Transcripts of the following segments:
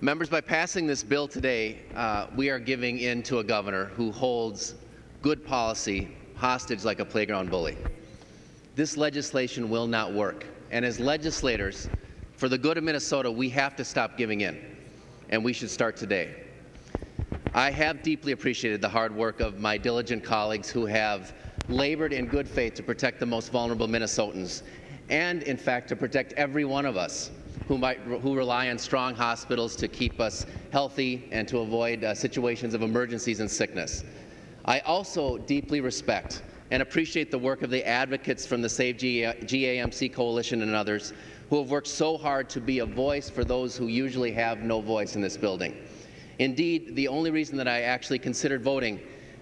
Members, by passing this bill today, we are giving in to a governor who holds good policy hostage like a playground bully. This legislation will not work, and as legislators, for the good of Minnesota, we have to stop giving in, and we should start today. I have deeply appreciated the hard work of my diligent colleagues who have labored in good faith to protect the most vulnerable Minnesotans, and in fact to protect every one of us who rely on strong hospitals to keep us healthy and to avoid situations of emergencies and sickness. I also deeply respect and appreciate the work of the advocates from the Save GAMC Coalition and others who have worked so hard to be a voice for those who usually have no voice in this building. Indeed, the only reason that I actually considered voting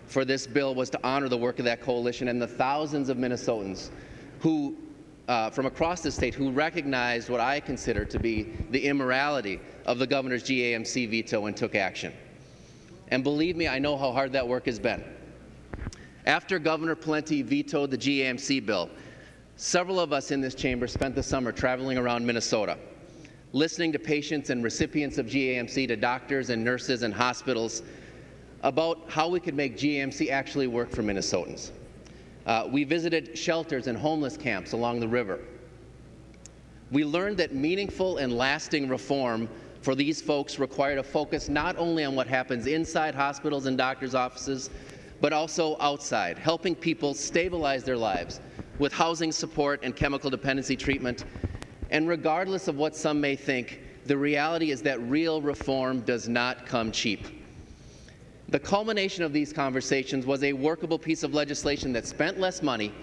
for this bill was to honor the work of that coalition and the thousands of Minnesotans who from across the state who recognized what I consider to be the immorality of the governor's GAMC veto and took action. And believe me, I know how hard that work has been. After Governor Pawlenty vetoed the GAMC bill, several of us in this chamber spent the summer traveling around Minnesota, listening to patients and recipients of GAMC, to doctors and nurses and hospitals about how we could make GAMC actually work for Minnesotans. We visited shelters and homeless camps along the river. We learned that meaningful and lasting reform for these folks required a focus not only on what happens inside hospitals and doctors' offices, but also outside, helping people stabilize their lives with housing support and chemical dependency treatment. And regardless of what some may think, the reality is that real reform does not come cheap. The culmination of these conversations was a workable piece of legislation that spent less money,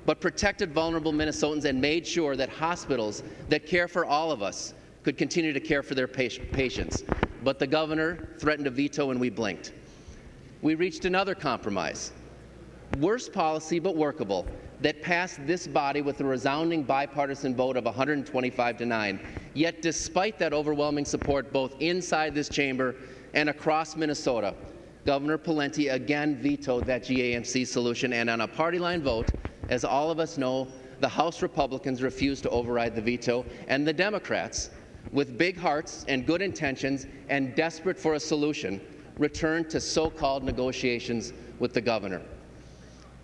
but protected vulnerable Minnesotans and made sure that hospitals that care for all of us could continue to care for their patients. But the governor threatened to veto, and we blinked. We reached another compromise, worse policy but workable, that passed this body with a resounding bipartisan vote of 125-9. Yet despite that overwhelming support both inside this chamber and across Minnesota, Governor Pawlenty again vetoed that GAMC solution, and on a party line vote, as all of us know, the House Republicans refused to override the veto, and the Democrats, with big hearts and good intentions and desperate for a solution, returned to so-called negotiations with the governor.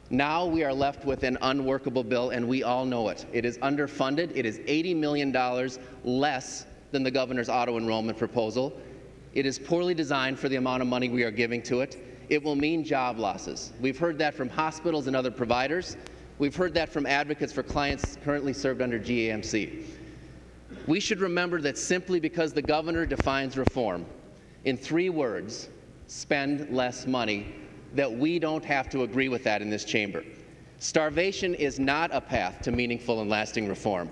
Now we are left with an unworkable bill, and we all know it. It is underfunded. It is $80 million less than the governor's auto enrollment proposal. It is poorly designed for the amount of money we are giving to it. It will mean job losses. We've heard that from hospitals and other providers. We've heard that from advocates for clients currently served under GAMC. We should remember that simply because the governor defines reform in 3 words, spend less money, that we don't have to agree with that in this chamber. Starvation is not a path to meaningful and lasting reform.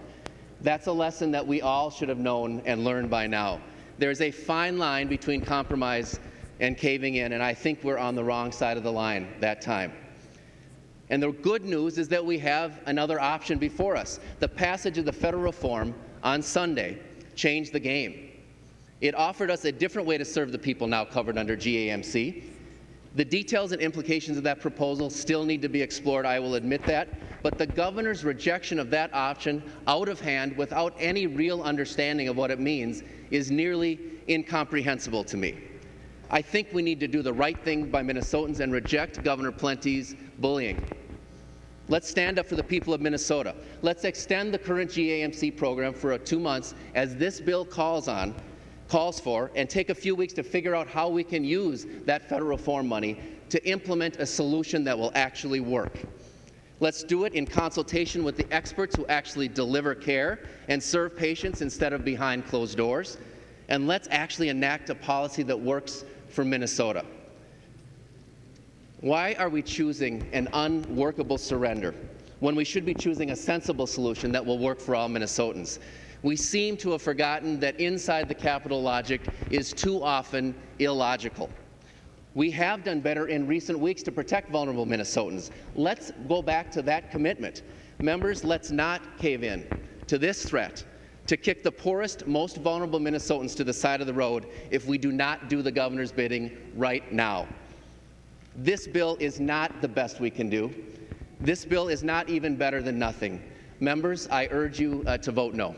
That's a lesson that we all should have known and learned by now. There's a fine line between compromise and caving in, and I think we're on the wrong side of the line that time. And the good news is that we have another option before us. The passage of the federal reform on Sunday changed the game. It offered us a different way to serve the people now covered under GAMC. The details and implications of that proposal still need to be explored, I will admit that, but the governor's rejection of that option out of hand without any real understanding of what it means is nearly incomprehensible to me. I think we need to do the right thing by Minnesotans and reject Governor Pawlenty's bullying. Let's stand up for the people of Minnesota. Let's extend the current GAMC program for 2 months, as this bill calls for, and take a few weeks to figure out how we can use that federal reform money to implement a solution that will actually work. Let's do it in consultation with the experts who actually deliver care and serve patients instead of behind closed doors. And let's actually enact a policy that works for Minnesota. Why are we choosing an unworkable surrender when we should be choosing a sensible solution that will work for all Minnesotans? We seem to have forgotten that inside the Capitol logic is too often illogical. We have done better in recent weeks to protect vulnerable Minnesotans. Let's go back to that commitment. Members, let's not cave in to this threat to kick the poorest, most vulnerable Minnesotans to the side of the road if we do not do the governor's bidding right now. This bill is not the best we can do. This bill is not even better than nothing. Members, I urge you to vote no.